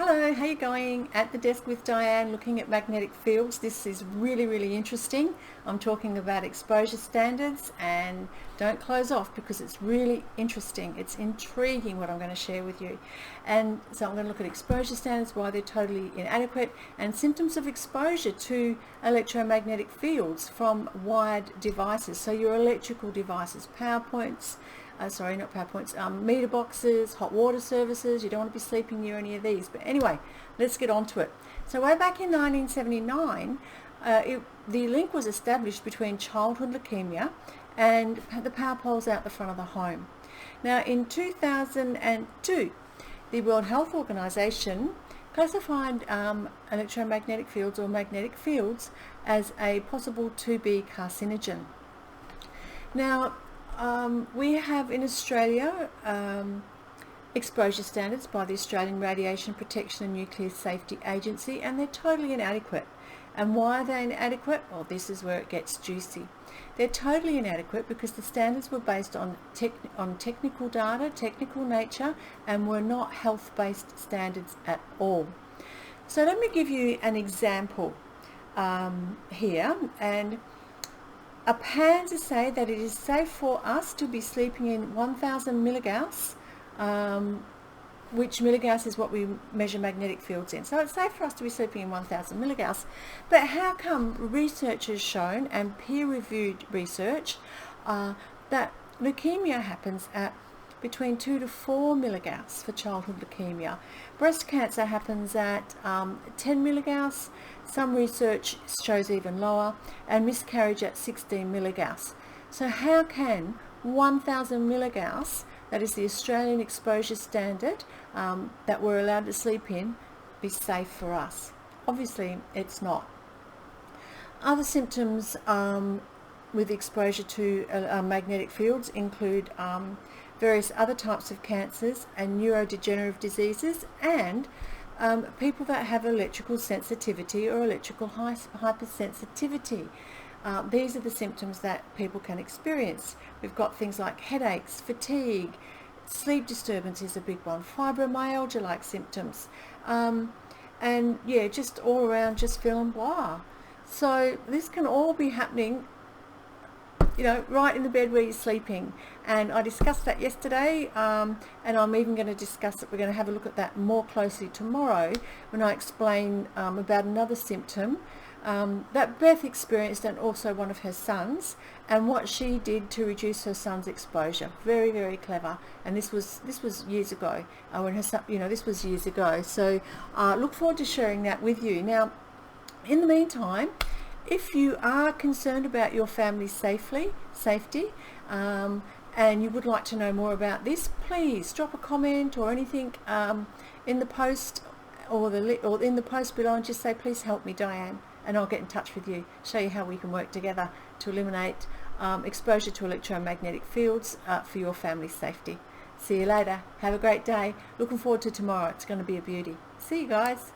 Hello, how you going? At the Desk with Dianne, looking at magnetic fields. This is really interesting. I'm talking about exposure standards, and don't close off because it's really interesting. It's intriguing what I'm going to share with you. And so I'm going to look at exposure standards, why they're totally inadequate, and symptoms of exposure to electromagnetic fields from wired devices. So your electrical devices, meter boxes, hot water services. You don't want to be sleeping near any of these. But anyway, let's get on to it. So way back in 1979, the link was established between childhood leukemia and the power poles out the front of the home. Now in 2002, the World Health Organization classified electromagnetic fields or magnetic fields as a possible to be carcinogen. Now, we have in Australia exposure standards by the Australian Radiation Protection and Nuclear Safety Agency, and they're totally inadequate. And why are they inadequate? Well, this is where it gets juicy. They're totally inadequate because the standards were based on technical data, technical nature, and were not health-based standards at all. So let me give you an example here. And apparently say that it is safe for us to be sleeping in 1000 milligauss, which milligauss is what we measure magnetic fields in. So it's safe for us to be sleeping in 1000 milligauss. But how come research has shown, and peer-reviewed research, that leukemia happens at between 2 to 4 milligauss for childhood leukemia. Breast cancer happens at 10 milligauss. Some research shows even lower, and miscarriage at 16 milligauss. So how can 1000 milligauss, that is the Australian exposure standard that we're allowed to sleep in, be safe for us? Obviously it's not. Other symptoms with exposure to magnetic fields include various other types of cancers and neurodegenerative diseases, and people that have electrical sensitivity or electrical hypersensitivity. These are the symptoms that people can experience. We've got things like headaches, fatigue, sleep disturbance is a big one, fibromyalgia-like symptoms, and yeah, just all around just feeling blah. So this can all be happening, you know, right in the bed where you're sleeping. And I discussed that yesterday, and I'm even going to discuss it. We're going to have a look at that more closely tomorrow when I explain about another symptom that Beth experienced, and also one of her sons, and what she did to reduce her son's exposure. Very clever. And this was years ago, when her son, you know, this was years ago. So look forward to sharing that with you. Now, in the meantime, if you are concerned about your family's safety, and you would like to know more about this, please drop a comment or anything in the post or in the post below, and just say, please help me, Dianne, and I'll get in touch with you, show you how we can work together to eliminate exposure to electromagnetic fields for your family's safety. See you later. Have a great day. Looking forward to tomorrow. It's going to be a beauty. See you guys.